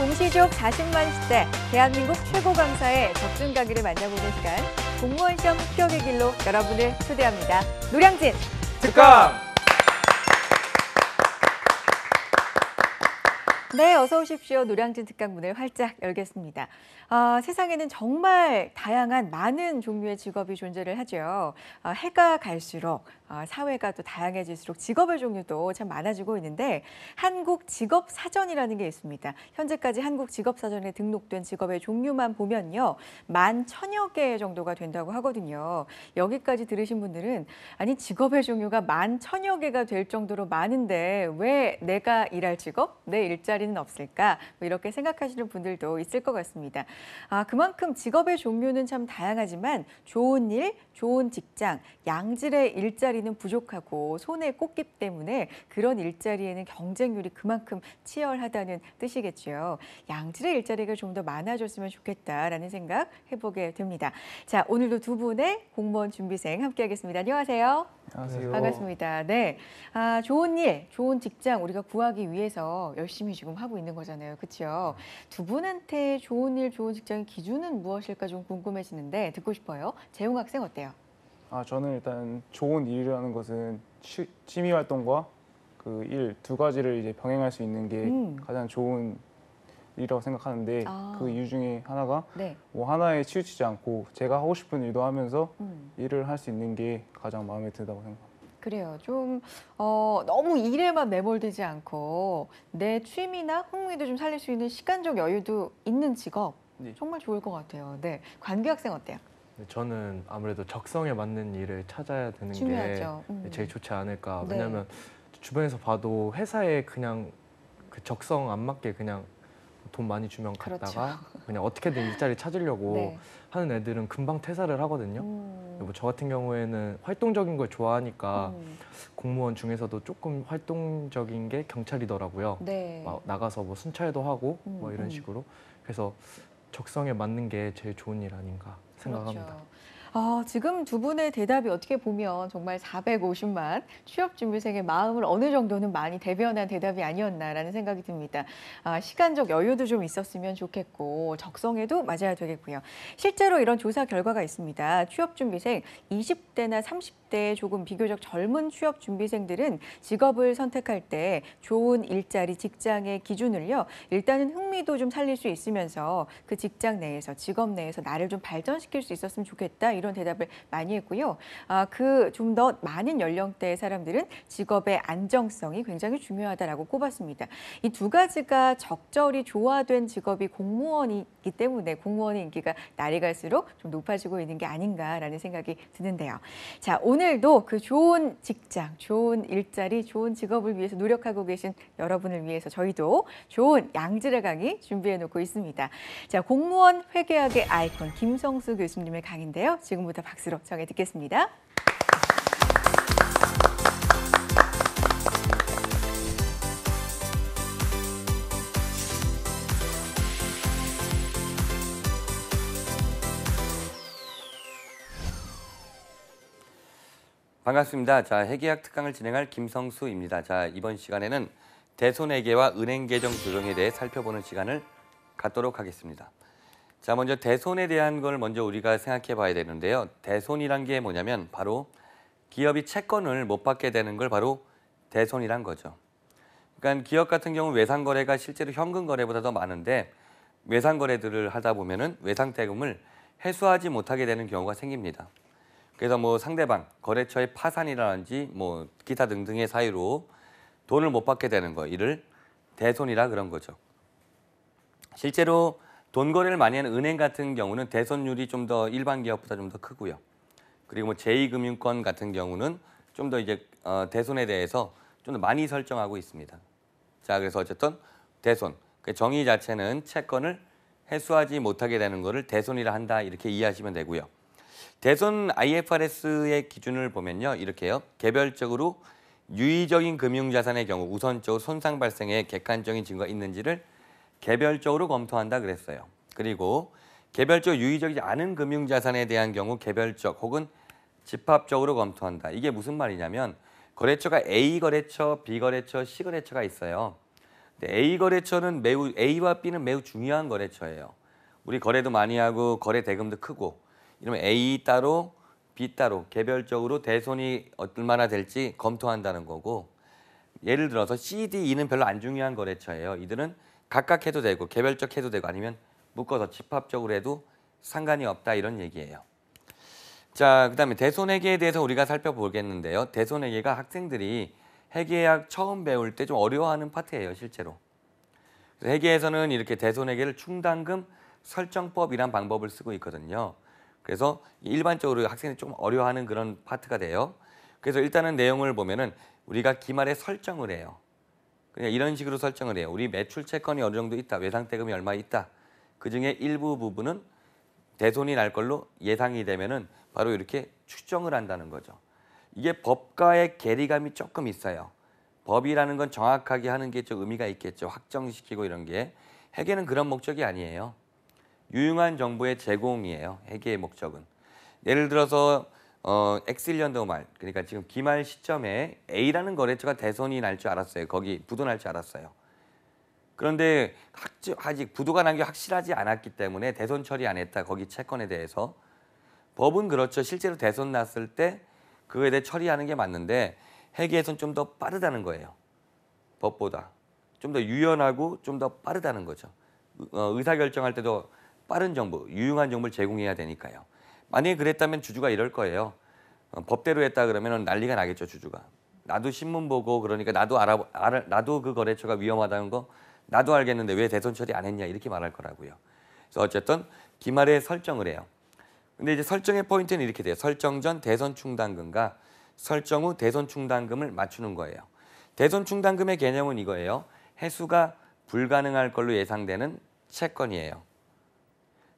공시족 40만 시대 대한민국 최고 강사의 적중 강의를 만나보는 시간 공무원 시험 추억의 길로 여러분을 초대합니다. 노량진 특강! 네, 어서 오십시오. 노량진 특강 문을 활짝 열겠습니다. 세상에는 정말 다양한 많은 종류의 직업이 존재를 하죠. 해가 갈수록 사회가 또 다양해질수록 직업의 종류도 참 많아지고 있는데 한국직업사전이라는 게 있습니다. 현재까지 한국직업사전에 등록된 직업의 종류만 보면요. 11,000여 개 정도가 된다고 하거든요. 여기까지 들으신 분들은 아니 직업의 종류가 11,000여 개가 될 정도로 많은데 왜 내가 일할 직업, 내 일자리는 없을까? 뭐 이렇게 생각하시는 분들도 있을 것 같습니다. 그만큼 직업의 종류는 참 다양하지만 좋은 일, 좋은 직장, 양질의 일자리는 부족하고 손에 꼽기 때문에 그런 일자리에는 경쟁률이 그만큼 치열하다는 뜻이겠죠. 양질의 일자리가 좀 더 많아졌으면 좋겠다라는 생각 해보게 됩니다. 자, 오늘도 두 분의 공무원 준비생 함께하겠습니다. 안녕하세요. 안녕하세요. 반갑습니다. 네, 좋은 일, 좋은 직장 우리가 구하기 위해서 열심히 지금 하고 있는 거잖아요. 그렇죠? 두 분한테 좋은 일, 좋은 직장의 기준은 무엇일까 좀 궁금해지는데 듣고 싶어요. 재용 학생 어때요? 저는 일단 좋은 일이라는 것은 취미 활동과 그 일 두 가지를 이제 병행할 수 있는 게 가장 좋은 일이라고 생각하는데 그 이유 중에 하나가 네. 뭐 하나에 치우치지 않고 제가 하고 싶은 일도 하면서 일을 할 수 있는 게 가장 마음에 든다고 생각합니다. 그래요. 좀 너무 일에만 매몰되지 않고 내 취미나 흥미도 좀 살릴 수 있는 시간적 여유도 있는 직업 네. 정말 좋을 것 같아요. 네, 관규 학생 어때요? 저는 아무래도 적성에 맞는 일을 찾아야 되는 중요하죠. 게 제일 좋지 않을까. 네. 왜냐하면 주변에서 봐도 회사에 그냥 그 적성 안 맞게 그냥 돈 많이 주면 갔다가 그냥 어떻게든 일자리 찾으려고 네. 하는 애들은 금방 퇴사를 하거든요. 뭐 저 같은 경우에는 활동적인 걸 좋아하니까 공무원 중에서도 조금 활동적인 게 경찰이더라고요. 네. 막 나가서 뭐 순찰도 하고 뭐 이런 식으로. 그래서 적성에 맞는 게 제일 좋은 일 아닌가 생각합니다. 그렇죠. 지금 두 분의 대답이 어떻게 보면 정말 450만 취업준비생의 마음을 어느 정도는 많이 대변한 대답이 아니었나라는 생각이 듭니다. 시간적 여유도 좀 있었으면 좋겠고 적성에도 맞아야 되겠고요. 실제로 이런 조사 결과가 있습니다. 취업준비생 20대나 30대 조금 비교적 젊은 취업준비생들은 직업을 선택할 때 좋은 일자리, 직장의 기준을요. 일단은 흥미도 좀 살릴 수 있으면서 그 직장 내에서, 직업 내에서 나를 좀 발전시킬 수 있었으면 좋겠다. 이런 대답을 많이 했고요. 그 좀 더 많은 연령대의 사람들은 직업의 안정성이 굉장히 중요하다라고 꼽았습니다. 이 두 가지가 적절히 조화된 직업이 공무원이기 때문에 공무원의 인기가 날이 갈수록 좀 높아지고 있는 게 아닌가라는 생각이 드는데요. 자, 오늘도 그 좋은 직장, 좋은 일자리, 좋은 직업을 위해서 노력하고 계신 여러분을 위해서 저희도 좋은 양질의 강의 준비해 놓고 있습니다. 자, 공무원 회계학의 아이콘 김성수 교수님의 강의인데요. 지금부터 박수로 청해 듣겠습니다. 반갑습니다. 자, 회계학 특강을 진행할 김성수입니다. 자, 이번 시간에는 대손회계와 은행계정 조정에 대해 살펴보는 시간을 갖도록 하겠습니다. 자, 먼저 대손에 대한 걸 먼저 우리가 생각해 봐야 되는데요. 대손이란 게 뭐냐면 바로 기업이 채권을 못 받게 되는 걸 바로 대손이란 거죠. 그러니까 기업 같은 경우 외상거래가 실제로 현금거래보다 더 많은데 외상거래들을 하다 보면은 외상대금을 회수하지 못하게 되는 경우가 생깁니다. 그래서 뭐 상대방, 거래처의 파산이라든지 뭐 기타 등등의 사유로 돈을 못 받게 되는 거, 이를 대손이라 그런 거죠. 실제로 돈 거래를 많이 하는 은행 같은 경우는 대손율이 좀 더 일반 기업보다 좀 더 크고요. 그리고 뭐 제2금융권 같은 경우는 좀 더 이제 대손에 대해서 좀 더 많이 설정하고 있습니다. 자, 그래서 어쨌든 대손, 그 정의 자체는 채권을 회수하지 못하게 되는 것을 대손이라 한다, 이렇게 이해하시면 되고요. 대손 IFRS의 기준을 보면요, 이렇게요. 개별적으로 유의적인 금융자산의 경우 우선적으로 손상 발생의 객관적인 증거가 있는지를 개별적으로 검토한다 그랬어요. 그리고 개별적으로 유의적이지 않은 금융자산에 대한 경우 개별적 혹은 집합적으로 검토한다. 이게 무슨 말이냐면 거래처가 A 거래처, B 거래처, C 거래처가 있어요. A 거래처는 A와 B는 매우 중요한 거래처예요. 우리 거래도 많이 하고 거래 대금도 크고 이러면 A 따로 B 따로 개별적으로 대손이 얼마나 될지 검토한다는 거고 예를 들어서 C, D, E는 별로 안 중요한 거래처예요. 이들은 각각 해도 되고 개별적 해도 되고 아니면 묶어서 집합적으로 해도 상관이 없다 이런 얘기예요. 자, 그다음에 대손회계에 대해서 우리가 살펴보겠는데요. 대손회계가 학생들이 회계학 처음 배울 때 좀 어려워하는 파트예요, 실제로. 회계에서는 이렇게 대손회계를 충당금 설정법이란 방법을 쓰고 있거든요. 그래서 일반적으로 학생들이 좀 어려워하는 그런 파트가 돼요. 그래서 일단은 내용을 보면은 우리가 기말에 설정을 해요. 그냥 이런 식으로 설정을 해요. 우리 매출 채권이 어느 정도 있다. 외상대금이 얼마 있다. 그중에 일부 부분은 대손이 날 걸로 예상이 되면은 바로 이렇게 추정을 한다는 거죠. 이게 법과의 괴리감이 조금 있어요. 법이라는 건 정확하게 하는 게 좀 의미가 있겠죠. 확정시키고 이런 게. 회계는 그런 목적이 아니에요. 유용한 정보의 제공이에요. 회계의 목적은. 예를 들어서 X1년도 말, 그러니까 지금 기말 시점에 A라는 거래처가 대손이 날 줄 알았어요. 거기 부도날 줄 알았어요. 그런데 아직 부도가 난 게 확실하지 않았기 때문에 대손 처리 안 했다. 거기 채권에 대해서. 법은 그렇죠. 실제로 대손 났을 때 그거에 대해 처리하는 게 맞는데 회계에서는 좀 더 빠르다는 거예요. 법보다. 좀 더 유연하고 좀 더 빠르다는 거죠. 의사결정할 때도 빠른 정보, 유용한 정보를 제공해야 되니까요. 만약에 그랬다면 주주가 이럴 거예요. 법대로 했다 그러면 난리가 나겠죠, 주주가. 나도 신문 보고 그러니까 나도 그 거래처가 위험하다는 거 나도 알겠는데 왜 대손 처리 안 했냐 이렇게 말할 거라고요. 그래서 어쨌든 기말에 설정을 해요. 근데 이제 설정의 포인트는 이렇게 돼요. 설정 전 대손 충당금과 설정 후 대손 충당금을 맞추는 거예요. 대손 충당금의 개념은 이거예요. 회수가 불가능할 걸로 예상되는 채권이에요.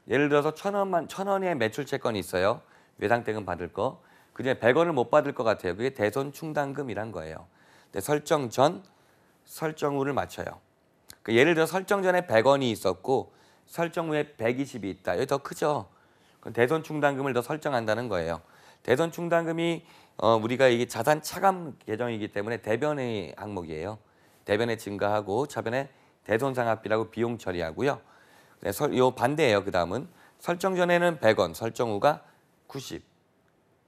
예를 들어서 1,000원의 매출 채권이 있어요. 외상대금 받을 거. 그중에 100원을 못 받을 것 같아요. 그게 대손 충당금이란 거예요. 근데 설정 전, 설정 후를 맞춰요. 예를 들어 설정 전에 100원이 있었고 설정 후에 120이 있다. 여기 더 크죠. 그럼 대손 충당금을 더 설정한다는 거예요. 대손 충당금이 우리가 이게 자산 차감 계정이기 때문에 대변의 항목이에요. 대변에 증가하고 차변에 대손상합비라고 비용 처리하고요. 요 반대예요. 그 다음은 설정 전에는 100원, 설정 후가 90.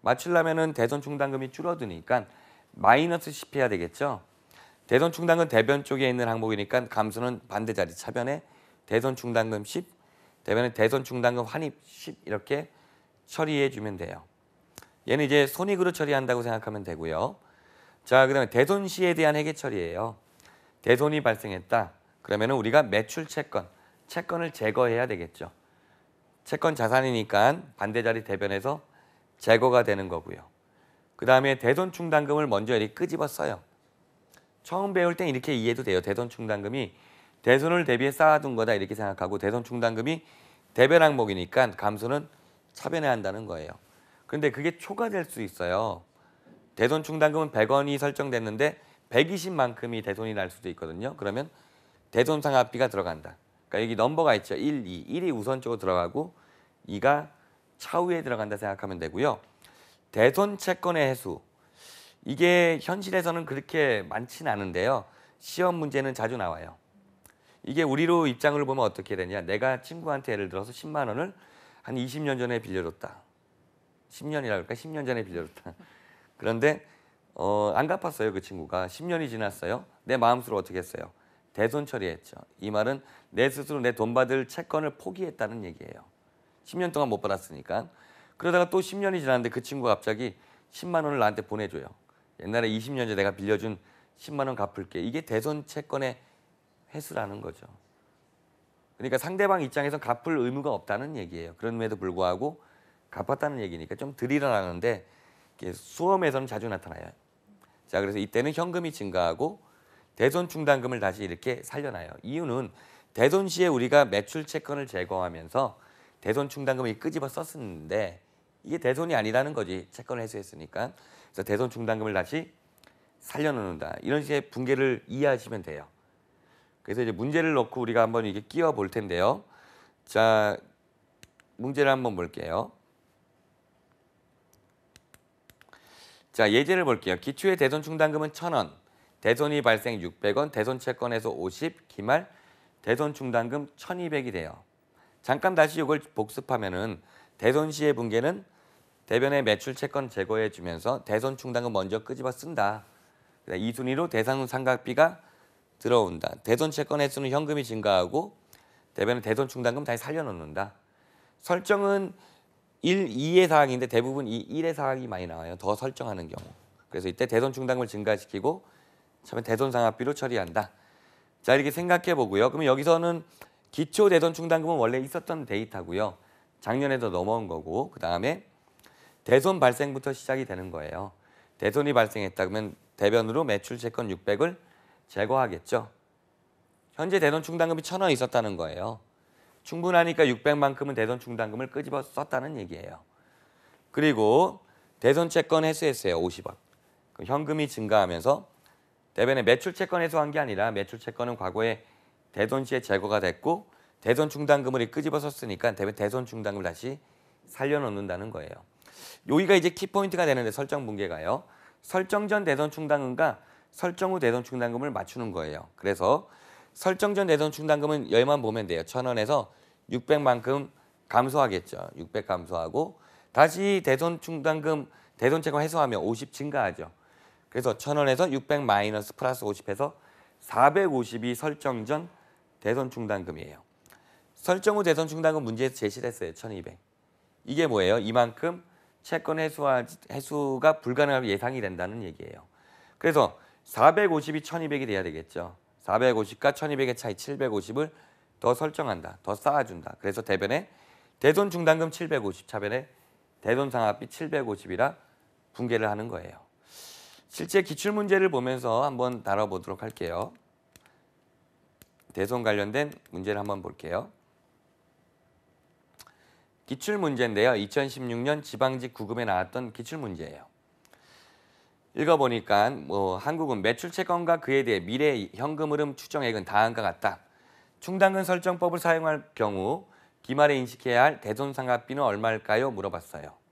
맞추려면은 대손 충당금이 줄어드니까 마이너스 10 해야 되겠죠. 대손 충당금 대변 쪽에 있는 항목이니까 감수는 반대 자리 차변에 대손 충당금 10, 대변에 대손 충당금 환입 10 이렇게 처리해 주면 돼요. 얘는 이제 손익으로 처리한다고 생각하면 되고요. 자, 그다음에 대손 시에 대한 회계 처리예요. 대손이 발생했다. 그러면은 우리가 매출 채권을 제거해야 되겠죠. 채권 자산이니까 반대 자리 대변에서 제거가 되는 거고요. 그다음에 대손 충당금을 먼저 이렇게 끄집어 써요. 처음 배울 땐 이렇게 이해도 돼요. 대손 충당금이 대손을 대비해 쌓아둔 거다 이렇게 생각하고 대손 충당금이 대변 항목이니까 감수는 차변해야 한다는 거예요. 그런데 그게 초과될 수 있어요. 대손 충당금은 100원이 설정됐는데 120만큼이 대손이 날 수도 있거든요. 그러면 대손 상합비가 들어간다. 그러니까 여기 넘버가 있죠. 1, 2. 1이 우선적으로 들어가고 2가 차후에 들어간다 생각하면 되고요. 대손 채권의 해수. 이게 현실에서는 그렇게 많지는 않은데요. 시험 문제는 자주 나와요. 이게 우리로 입장을 보면 어떻게 되냐. 내가 친구한테 예를 들어서 10만 원을 한 20년 전에 빌려줬다. 10년이라 그럴까? 10년 전에 빌려줬다. 그런데 안 갚았어요. 그 친구가. 10년이 지났어요. 내 마음속으로 어떻게 했어요? 대손 처리했죠. 이 말은 내 스스로 내 돈 받을 채권을 포기했다는 얘기예요. 10년 동안 못 받았으니까. 그러다가 또 10년이 지났는데 그 친구가 갑자기 10만 원을 나한테 보내줘요. 옛날에 20년 전에 내가 빌려준 10만 원 갚을게. 이게 대손 채권의 회수라는 거죠. 그러니까 상대방 입장에서 갚을 의무가 없다는 얘기예요. 그럼에도 불구하고 갚았다는 얘기니까 좀 덜 일어나는데 수험에서는 자주 나타나요. 자, 그래서 이때는 현금이 증가하고 대손 충당금을 다시 이렇게 살려놔요. 이유는 대손 시에 우리가 매출 채권을 제거하면서 대손 충당금을 끄집어 썼었는데 이게 대손이 아니라는 거지. 채권을 회수했으니까. 그래서 대손 충당금을 다시 살려놓는다. 이런 식의 분계를 이해하시면 돼요. 그래서 이제 문제를 넣고 우리가 한번 이게 끼워 볼 텐데요. 자, 문제를 한번 볼게요. 자, 예제를 볼게요. 기초의 대손 충당금은 1,000원, 대손이 발생 600원, 대손 채권에서 50, 기말 대손 충당금 1,200이 돼요. 잠깐 다시 이걸 복습하면은 대손 시의 분계는 대변의 매출 채권 제거해 주면서 대손 충당금 먼저 끄집어 쓴다. 이 순위로 대상 상각비가 들어온다. 대손 채권 횟수는 현금이 증가하고 대변의 대손 충당금 다시 살려놓는다. 설정은 1, 2의 사항인데 대부분 이 1의 사항이 많이 나와요. 더 설정하는 경우. 그래서 이때 대손 충당금을 증가시키고 처음에 대손 상각비로 처리한다. 자, 이렇게 생각해 보고요. 그러면 여기서는 기초 대손 충당금은 원래 있었던 데이터고요. 작년에도 넘어온 거고 그다음에 대손 발생부터 시작이 되는 거예요. 대손이 발생했다 그러면 대변으로 매출 채권 600을 제거하겠죠. 현재 대손 충당금이 1,000원 있었다는 거예요. 충분하니까 600만큼은 대손 충당금을 끄집어 썼다는 얘기예요. 그리고 대손 채권 회수했어요. 50원. 그럼 현금이 증가하면서 대변에 매출 채권 회수한 게 아니라 매출 채권은 과거에 대손 시에 제거가 됐고 대손 충당금을 끄집어 썼으니까 대손 충당금을 다시 살려놓는다는 거예요. 여기가 이제 키포인트가 되는데 설정 분계가요. 설정 전 대손 충당금과 설정 후 대손 충당금을 맞추는 거예요. 그래서 설정 전 대손 충당금은 여기만 보면 돼요. 1,000원에서 600만큼 감소하겠죠. 600 감소하고 다시 대손 충당금, 대손 채권 회수하면 50 증가하죠. 그래서 1,000원에서 600 마이너스 플러스 50해서 450이 설정 전 대손 충당금이에요. 설정 후 대손 충당금 문제에서 제시됐어요. 1,200. 이게 뭐예요? 이만큼 채권 회수가 불가능하게 예상이 된다는 얘기예요. 그래서 450이 1,200이 돼야 되겠죠. 450과 1,200의 차이 750을 더 설정한다. 더 쌓아준다. 그래서 대변에 대손 충당금 750, 차변에 대손 상각비 750이라 분계를 하는 거예요. 실제 기출문제를 보면서 한번 다뤄보도록 할게요. 대손 관련된 문제를 한번 볼게요. 기출문제인데요. 2016년 지방직 구급에 나왔던 기출문제예요. 읽어보니까 한국은 매출 채권과 그에 대해 미래 현금 흐름 추정액은 다음과 같다. 충당금 설정법을 사용할 경우 기말에 인식해야 할 대손 상각비는 얼마일까요? 물어봤어요.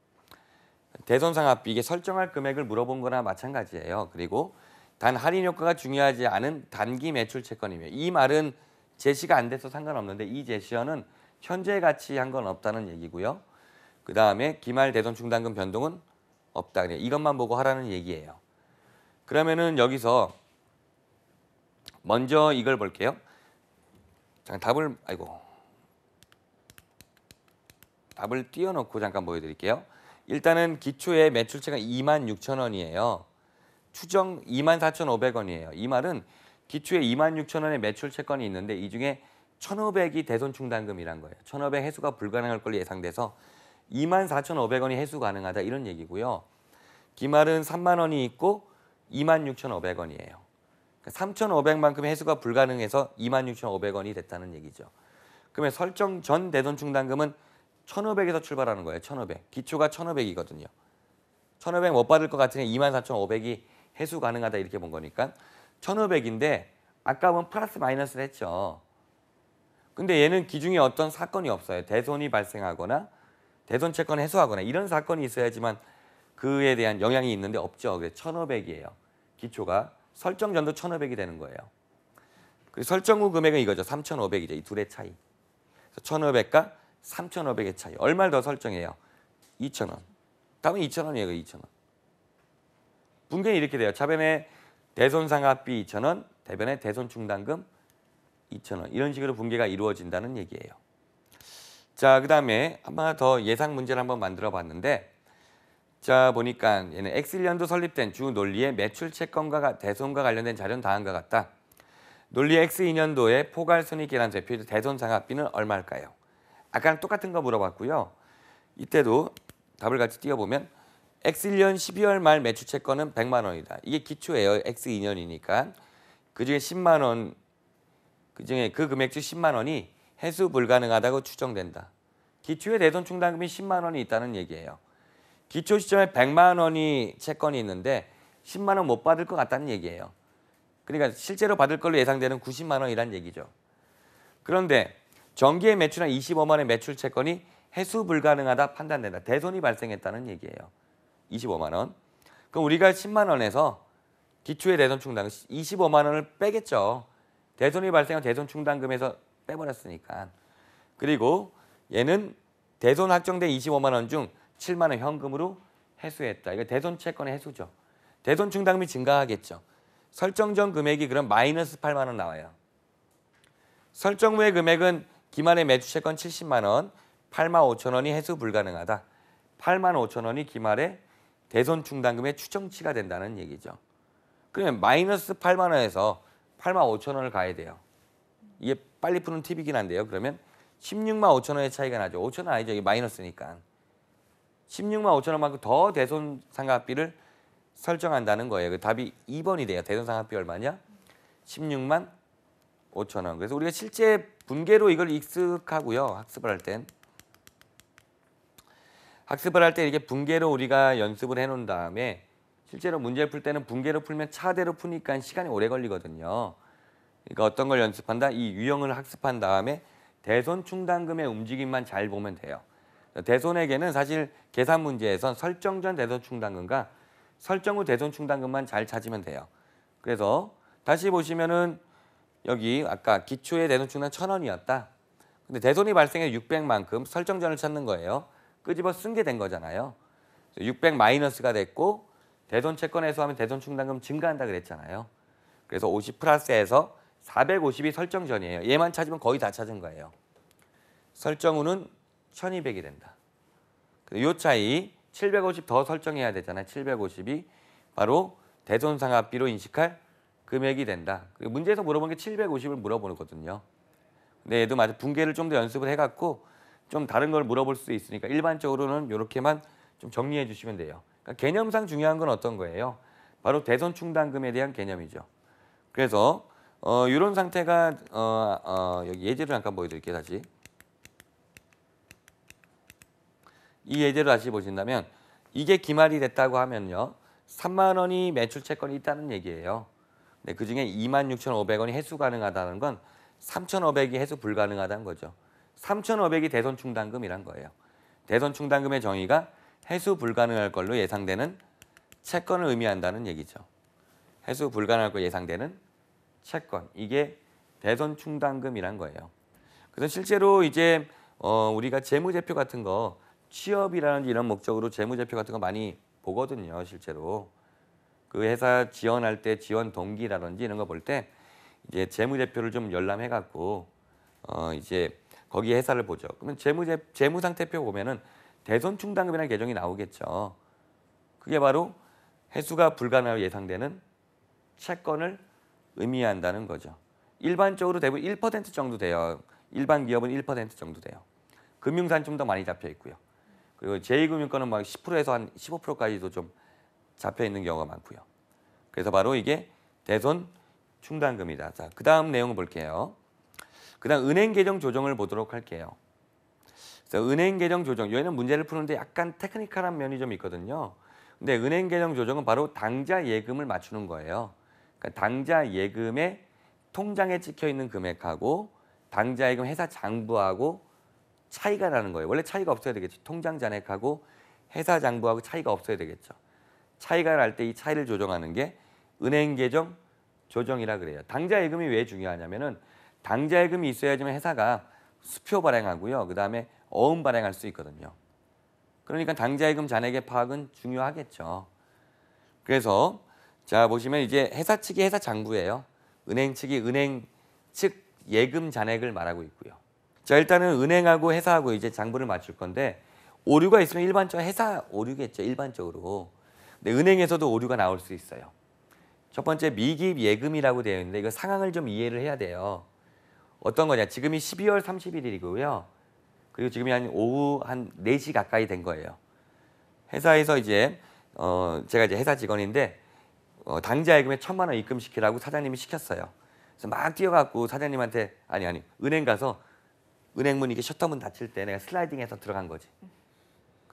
대손 상각비 이게 설정할 금액을 물어본 거나 마찬가지예요. 그리고 단 할인 효과가 중요하지 않은 단기 매출 채권이며 이 말은 제시가 안 돼서 상관없는데 이 제시어는 현재 가치 한 건 없다는 얘기고요. 그 다음에 기말 대손 충당금 변동은 없다. 이것만 보고 하라는 얘기예요. 그러면은 여기서 먼저 이걸 볼게요. 잠깐 답을 띄워놓고 잠깐 보여드릴게요. 일단은 기초의 매출채가 26,000원이에요. 추정 24,500원이에요. 이 말은 기초에 26,000원의 매출 채권이 있는데 이 중에 1,500이 대손 충당금이란 거예요. 1,500 회수가 불가능할 걸로 예상돼서 24,500원이 회수 가능하다 이런 얘기고요. 기말은 3만 원이 있고 26,500원이에요. 3,500만큼 회수가 불가능해서 26,500원이 됐다는 얘기죠. 그러면 설정 전 대손 충당금은 1,500에서 출발하는 거예요. 1,500. 기초가 1,500이거든요. 1,500 못 받을 것 같으니 24,500이 회수 가능하다 이렇게 본 거니까 1,500인데 아까 보면 플러스 마이너스를 했죠. 근데 얘는 기중에 어떤 사건이 없어요. 대손이 발생하거나 대손 채권 회수하거나 이런 사건이 있어야지만 그에 대한 영향이 있는데 없죠. 그래서 1,500이에요. 기초가 설정 전도 1,500이 되는 거예요. 그리고 설정 후 금액은 이거죠. 3,500이죠. 이 둘의 차이. 1,500과 3,500의 차이. 얼마를 더 설정해요? 2,000원. 답은 2,000원이에요. 2,000원. 분계는 이렇게 돼요. 차변에 대손 상각비 2,000원, 대변에 대손 충당금 2,000원. 이런 식으로 분계가 이루어진다는 얘기예요. 자, 그 다음에 한번 더 예상 문제를 한번 만들어 봤는데 자, 보니까 얘는 X1년도 설립된 주 논리의 매출 채권과 대손과 관련된 자료는 다음과 같다. 논리 X2년도의 포괄손익계산서에 표시된 대손 상각비는 얼마일까요? 아까랑 똑같은 거 물어봤고요. 이때도 답을 같이 띄워보면 X1년 12월 말 매출 채권은 100만 원이다. 이게 기초예요. X2년이니까. 그중에 10만 원, 그중에 그 금액 중 10만 원이 회수 불가능하다고 추정된다. 기초의 대손 충당금이 10만 원이 있다는 얘기예요. 기초 시점에 100만 원이 채권이 있는데 10만 원 못 받을 것 같다는 얘기예요. 그러니까 실제로 받을 걸로 예상되는 90만 원이란 얘기죠. 그런데 정기에 매출한 25만 원의 매출 채권이 회수 불가능하다 판단된다. 대손이 발생했다는 얘기예요. 25만 원. 그럼 우리가 10만 원에서 기초의 대손 충당금 25만 원을 빼겠죠. 대손이 발생한 대손 충당금에서 빼버렸으니까. 그리고 얘는 대손 확정된 25만 원 중 7만 원 현금으로 회수했다. 이거 대손 채권의 회수죠. 대손 충당금이 증가하겠죠. 설정 전 금액이 그럼 마이너스 8만 원 나와요. 설정 후의 금액은 기말의 매주 채권 70만 원, 8만 5천 원이 회수 불가능하다. 8만 5천 원이 기말의 대손 충당금의 추정치가 된다는 얘기죠. 그러면 마이너스 8만 원에서 8만 5천 원을 가야 돼요. 이게 빨리 푸는 팁이긴 한데요. 그러면 16만 5천 원의 차이가 나죠. 5천 원 아니죠. 이게 마이너스니까. 16만 5천 원만큼 더 대손 상각비를 설정한다는 거예요. 그 답이 2번이 돼요. 대손 상각비 얼마냐? 16만 5천 원. 그래서 우리가 실제 분계로 이걸 익숙하고요. 학습을 할 땐. 학습을 할 때 이렇게 분계로 우리가 연습을 해놓은 다음에 실제로 문제를 풀 때는 분계로 풀면 차례로 푸니까 시간이 오래 걸리거든요. 그러니까 어떤 걸 연습한다? 이 유형을 학습한 다음에 대손 충당금의 움직임만 잘 보면 돼요. 대손에게는 사실 계산 문제에선 설정 전 대손 충당금과 설정 후 대손 충당금만 잘 찾으면 돼요. 그래서 다시 보시면은 여기 아까 기초의 대손 충당 1,000원이었다. 근데 대손이 발생해 600만큼 설정 전을 찾는 거예요. 끄집어 쓴 게 된 거잖아요. 600 마이너스가 됐고 대손 채권 회수하면 대손 충당금 증가한다 그랬잖아요. 그래서 50 플러스에서 450이 설정 전이에요. 얘만 찾으면 거의 다 찾은 거예요. 설정 후는 1200이 된다. 이 차이 750 더 설정해야 되잖아요. 750이 바로 대손 상각비로 인식할 금액이 된다. 그리고 문제에서 물어본 게 750을 물어보거든요. 근데 얘도 마치 분계를 좀 더 연습을 해갖고 좀 다른 걸 물어볼 수 있으니까 일반적으로는 이렇게만 좀 정리해 주시면 돼요. 그러니까 개념상 중요한 건 어떤 거예요? 바로 대손 충당금에 대한 개념이죠. 그래서 이런 상태가 여기 예제를 잠깐 보여드릴게요. 다시. 이 예제를 다시 보신다면 이게 기말이 됐다고 하면요. 3만 원이 매출 채권이 있다는 얘기예요. 근데 그중에 26,500원이 회수 가능하다는 건 3,500이 회수 불가능하다는 거죠. 3,500이 대손 충당금이란 거예요. 대손 충당금의 정의가 회수 불가능할 걸로 예상되는 채권을 의미한다는 얘기죠. 회수 불가능할 걸로 예상되는 채권. 이게 대손 충당금이란 거예요. 그래서 실제로 이제 우리가 재무제표 같은 거 취업이라든지 이런 목적으로 재무제표 같은 거 많이 보거든요. 실제로. 그 회사 지원할 때 지원 동기라든지 이런 거 볼 때 이제 재무제표를 좀 열람해 갖고 이제 거기 회사를 보죠. 그러면 재무상태표 보면은 대손 충당금이라는 계정이 나오겠죠. 그게 바로 회수가 불가능하고 예상되는 채권을 의미한다는 거죠. 일반적으로 대부분 1% 정도 돼요. 일반 기업은 1% 정도 돼요. 금융사는 좀 더 많이 잡혀 있고요. 그리고 제2금융권은 막 10%에서 한 15%까지도 좀 잡혀 있는 경우가 많고요. 그래서 바로 이게 대손 충당금이다. 자, 그 다음 내용을 볼게요. 그 다음 은행 계정 조정을 보도록 할게요. 그래서 은행 계정 조정, 여기는 문제를 푸는데 약간 테크니컬한 면이 좀 있거든요. 근데 은행 계정 조정은 바로 당좌 예금을 맞추는 거예요. 그러니까 당좌 예금의 통장에 찍혀 있는 금액하고 당좌 예금 회사 장부하고 차이가 나는 거예요. 원래 차이가 없어야 되겠죠. 통장 잔액하고 회사 장부하고 차이가 없어야 되겠죠. 차이가 날 때 이 차이를 조정하는 게 은행 계정 조정이라 그래요. 당좌 예금이 왜 중요하냐면은 당좌 예금이 있어야지만 회사가 수표 발행하고요. 그다음에 어음 발행할 수 있거든요. 그러니까 당좌 예금 잔액의 파악은 중요하겠죠. 그래서 자 보시면 이제 회사 측이 회사 장부예요. 은행 측이 은행 측 예금 잔액을 말하고 있고요. 자 일단은 은행하고 회사하고 이제 장부를 맞출 건데 오류가 있으면 일반적으로 회사 오류겠죠. 일반적으로. 근데 은행에서도 오류가 나올 수 있어요. 첫 번째 미기입 예금이라고 되어 있는데 이거 상황을 좀 이해를 해야 돼요. 어떤 거냐? 지금이 12월 31일이고요. 그리고 지금이 한 오후 한 4시 가까이 된 거예요. 회사에서 이제 제가 이제 회사 직원인데 당좌 예금에 1,000만 원 입금시키라고 사장님이 시켰어요. 그래서 막 뛰어갖고 사장님한테 아니 은행 가서 은행문 이게 셔터문 닫힐 때 내가 슬라이딩해서 들어간 거지.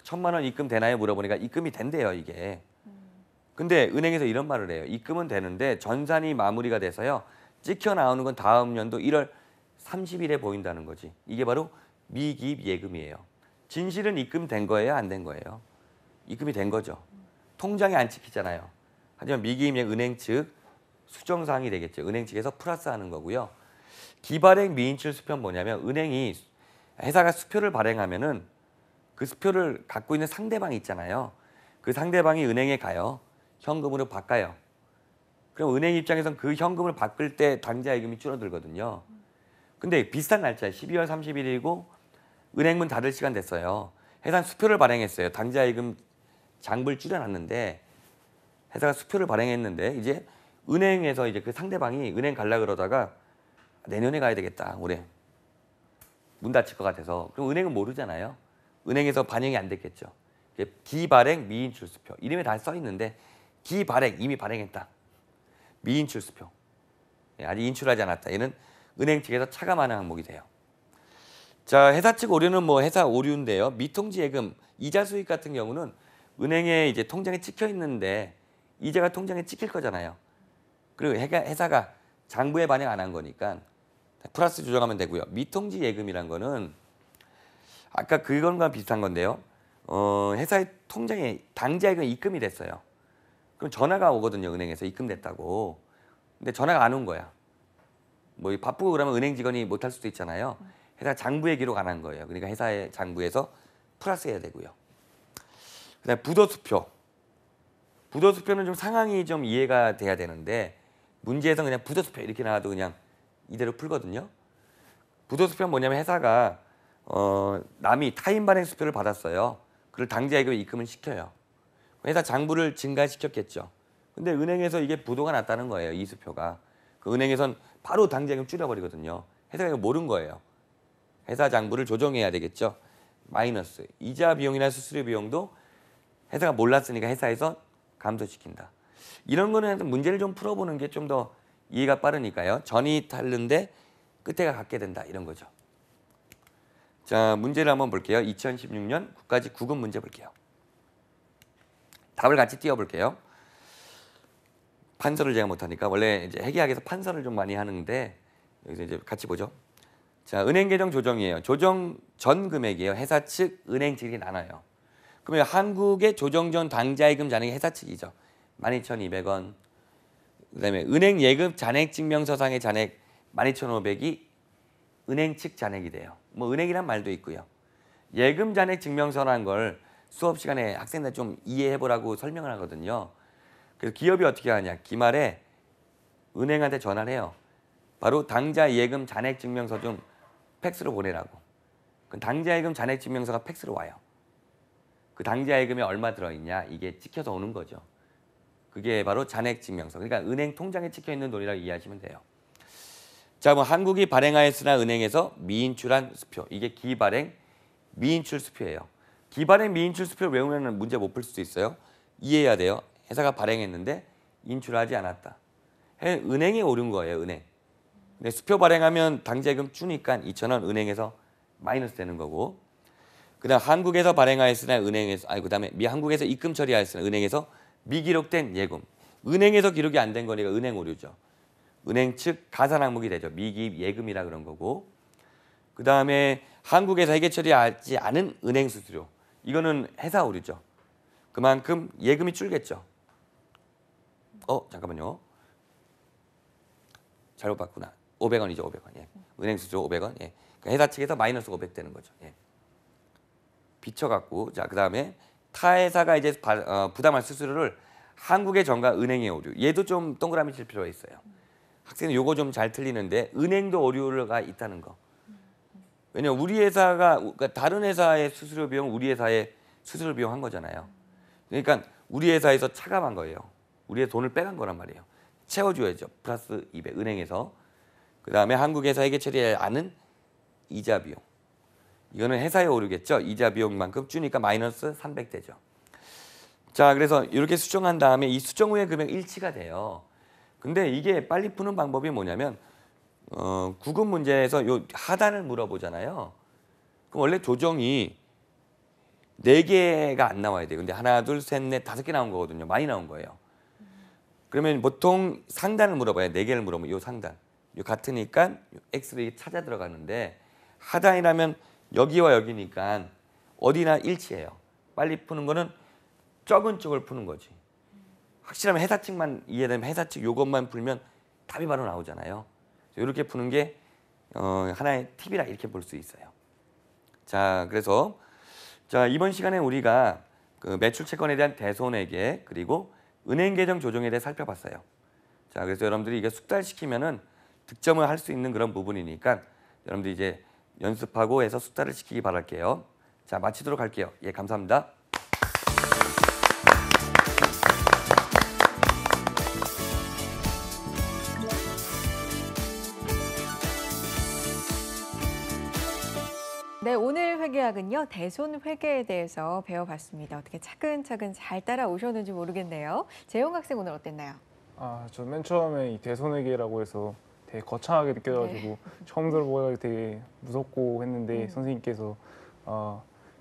1,000만 원 입금 되나요? 물어보니까 입금이 된대요 이게. 근데 은행에서 이런 말을 해요. 입금은 되는데 전산이 마무리가 돼서요. 찍혀 나오는 건 다음 연도 1월 30일에 보인다는 거지. 이게 바로 미기입 예금이에요. 진실은 입금된 거예요? 안 된 거예요? 입금이 된 거죠. 통장에 안 찍히잖아요. 하지만 미기입은 은행 측 수정 사항이 되겠죠. 은행 측에서 플러스하는 거고요. 기발행 미인출 수표는 뭐냐면 은행이 회사가 수표를 발행하면은 그 수표를 갖고 있는 상대방이 있잖아요. 그 상대방이 은행에 가요. 현금으로 바꿔요. 그럼 은행 입장에선 그 현금을 바꿀 때 당좌예금이 줄어들거든요. 근데 비슷한 날짜에 12월 30일이고 은행문 닫을 시간 됐어요. 회사는 수표를 발행했어요. 당좌예금 장부를 줄여놨는데 회사가 수표를 발행했는데 이제 은행에서 이제 그 상대방이 은행 갈라 그러다가 내년에 가야 되겠다. 올해 문 닫힐 것 같아서. 그럼 은행은 모르잖아요. 은행에서 반영이 안 됐겠죠. 기발행 미인출 수표. 이름에 다 써 있는데 기발행 이미 발행했다. 미인출 수표. 아직 인출하지 않았다. 얘는 은행 측에서 차감하는 항목이 돼요. 자, 회사 측 오류는 뭐 회사 오류인데요. 미통지 예금, 이자 수익 같은 경우는 은행에 이제 통장에 찍혀 있는데 이자가 통장에 찍힐 거잖아요. 그리고 회사가 장부에 반영 안 한 거니까 플러스 조정하면 되고요. 미통지 예금이란 거는 아까 그건과 비슷한 건데요. 회사의 통장에 당좌예금이 입금이 됐어요. 그럼 전화가 오거든요. 은행에서 입금됐다고. 근데 전화가 안 온 거야. 뭐 바쁘고 그러면 은행 직원이 못할 수도 있잖아요. 회사 장부에 기록 안 한 거예요. 그러니까 회사의 장부에서 플러스해야 되고요. 그다음에 부도수표. 부도수표는 좀 상황이 좀 이해가 돼야 되는데 문제에서 그냥 부도수표 이렇게 나와도 그냥 이대로 풀거든요. 부도수표는 뭐냐면 회사가 남이 타인 발행 수표를 받았어요. 그걸 당좌예금에 입금을 시켜요. 회사 장부를 증가시켰겠죠. 근데 은행에서 이게 부도가 났다는 거예요. 이 수표가. 그 은행에선 바로 당좌예금 줄여버리거든요. 회사가 이거 모른 거예요. 회사 장부를 조정해야 되겠죠. 마이너스. 이자 비용이나 수수료 비용도 회사가 몰랐으니까 회사에서 감소시킨다. 이런 거는 문제를 좀 풀어보는 게 좀 더 이해가 빠르니까요. 전이 다른데 끝에가 같게 된다. 이런 거죠. 자, 문제를 한번 볼게요. 2016년 국가직 9급 문제 볼게요. 답을 같이 띄워볼게요. 판서를 제가 못하니까 원래 이제 회계학에서 판서를 좀 많이 하는데 여기서 이제 같이 보죠. 자, 은행 계정 조정이에요. 조정 전 금액이에요. 회사 측, 은행 측이 나눠요. 그러면 한국의 조정 전 당좌예금 잔액이 회사 측이죠. 12,200원. 그다음에 은행 예금 잔액 증명서상의 잔액 12,500이 은행 측 잔액이 돼요. 뭐 은행이란 말도 있고요. 예금 잔액 증명서라는 걸 수업 시간에 학생들 좀 이해해보라고 설명을 하거든요. 그래서 기업이 어떻게 하냐. 기말에 은행한테 전화를 해요. 바로 당좌 예금 잔액 증명서 좀 팩스로 보내라고. 그 당좌 예금 잔액 증명서가 팩스로 와요. 그 당좌 예금에 얼마 들어있냐 이게 찍혀서 오는 거죠. 그게 바로 잔액 증명서. 그러니까 은행 통장에 찍혀 있는 돈이라고 이해하시면 돼요. 자, 뭐 한국이 발행하였으나 은행에서 미인출한 수표. 이게 기발행 미인출 수표예요. 기발행 미인출 수표를 외우면 문제 못 풀 수도 있어요. 이해해야 돼요. 회사가 발행했는데 인출하지 않았다. 은행에 오른 거예요. 은행. 근데 수표 발행하면 당좌예금 주니까 2,000원 은행에서 마이너스 되는 거고. 그다음 한국에서 발행하였으나 은행에서 그다음에 한국에서 입금 처리하였으나 은행에서 미기록된 예금. 은행에서 기록이 안 된 거니까 은행 오류죠. 은행 측 가산 항목이 되죠. 미기입 예금이라 그런 거고. 그다음에 한국에서 회계 처리하지 않은 은행 수수료. 이거는 회사 오류죠. 그만큼 예금이 줄겠죠. 잠깐만요. 잘못 봤구나. 500원이죠. 500원. 예. 은행 수수료 500원. 예. 그러니까 회사 측에서 마이너스 500 되는 거죠. 예. 비춰갖고 자 그다음에 타 회사가 이제 부담할 수수료를 한국의 정가 은행의 오류. 얘도 좀 동그라미 칠 필요가 있어요. 학생은 요거 좀 잘 틀리는데 은행도 오류가 있다는 거. 왜냐면 우리 회사가 그러니까 다른 회사의 수수료 비용 우리 회사의 수수료 비용 한 거잖아요. 그러니까 우리 회사에서 차감한 거예요. 우리의 돈을 빼간 거란 말이에요. 채워줘야죠. 플러스 200 은행에서. 그다음에 한국에서 회계 처리하지 않은 이자 비용. 이거는 회사에 오르겠죠. 이자 비용만큼 주니까 마이너스 300 되죠. 자, 그래서 이렇게 수정한 다음에 이 수정 후에 금액 일치가 돼요. 근데 이게 빨리 푸는 방법이 뭐냐면 9급 문제에서 요 하단을 물어보잖아요. 그럼 원래 조정이 4개가 안 나와야 돼요. 근데 하나, 둘, 셋, 넷, 5개 나온 거거든요. 많이 나온 거예요. 그러면 보통 상단을 물어봐요. 4개를 물어보면 요 상단. 요 같으니까 요 X를 찾아 들어가는데 하단이라면 여기와 여기니까 어디나 일치해요. 빨리 푸는 거는 적은 쪽을 푸는 거지. 확실하면 회사측만 이해되면 회사측 요것만 풀면 답이 바로 나오잖아요. 이렇게 푸는 게 하나의 팁이라 이렇게 볼 수 있어요. 자, 그래서 자 이번 시간에 우리가 그 매출 채권에 대한 대손회계 그리고 은행 계정 조정에 대해 살펴봤어요. 자, 그래서 여러분들이 이게 숙달시키면은 득점을 할 수 있는 그런 부분이니까 여러분들이 이제 연습하고 해서 숙달을 시키기 바랄게요. 자, 마치도록 할게요. 예, 감사합니다. 네, 오늘 회계학은요, 대손 회계에 대해서 배워봤습니다. 어떻게 차근차근 잘 따라오셨는지 모르겠네요. 재용 학생 오늘 어땠나요? 저 맨 처음에 이 대손회계라고 해서 되게 거창하게 느껴가지고 처음 들어보고 되게 무섭고 했는데 선생님께서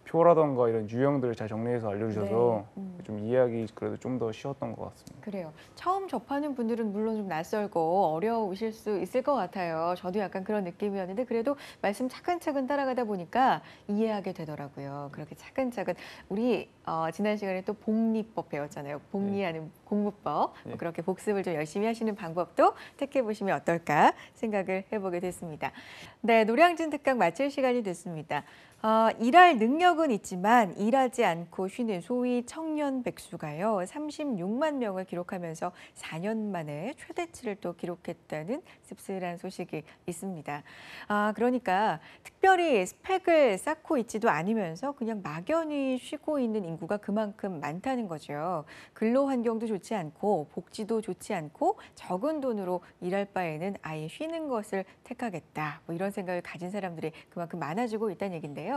표라던가 이런 유형들을 잘 정리해서 알려주셔서 좀 이해하기 그래도 좀 더 쉬웠던 것 같습니다. 그래요. 처음 접하는 분들은 물론 좀 낯설고 어려우실 수 있을 것 같아요. 저도 약간 그런 느낌이었는데 그래도 말씀 차근차근 따라가다 보니까 이해하게 되더라고요. 그렇게 차근차근 우리 지난 시간에 또 복리법 배웠잖아요. 복리하는 공부법. 그렇게 복습을 좀 열심히 하시는 방법도 택해 보시면 어떨까 생각을 해보게 됐습니다. 네, 노량진 특강 마칠 시간이 됐습니다. 일할 능력은 있지만 일하지 않고 쉬는 소위 청년 백수가요. 36만 명을 기록하면서 4년 만에 최대치를 또 기록했다는 씁쓸한 소식이 있습니다. 그러니까 특별히 스펙을 쌓고 있지도 않으면서 그냥 막연히 쉬고 있는 인구가 그만큼 많다는 거죠. 근로 환경도 좋지 않고 복지도 좋지 않고 적은 돈으로 일할 바에는 아예 쉬는 것을 택하겠다. 뭐 이런 생각을 가진 사람들이 그만큼 많아지고 있다는 얘기인데요.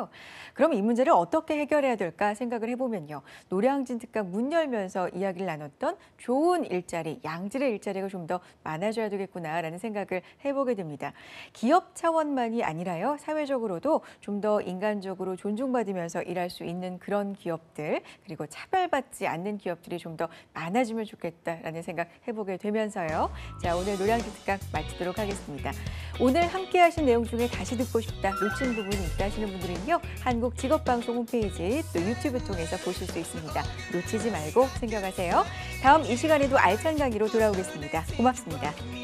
그럼 이 문제를 어떻게 해결해야 될까 생각을 해보면요. 노량진 특강 문 열면서 이야기를 나눴던 좋은 일자리, 양질의 일자리가 좀 더 많아져야 되겠구나라는 생각을 해보게 됩니다. 기업 차원만이 아니라요. 사회적으로도 좀 더 인간적으로 존중받으면서 일할 수 있는 그런 기업들 그리고 차별받지 않는 기업들이 좀 더 많아지면 좋겠다라는 생각 해보게 되면서요. 자, 오늘 노량진 특강 마치도록 하겠습니다. 오늘 함께 하신 내용 중에 다시 듣고 싶다, 놓친 부분이 있다 하시는 분들은요. 한국직업방송 홈페이지 또 유튜브 통해서 보실 수 있습니다. 놓치지 말고 챙겨가세요. 다음 이 시간에도 알찬 강의로 돌아오겠습니다. 고맙습니다.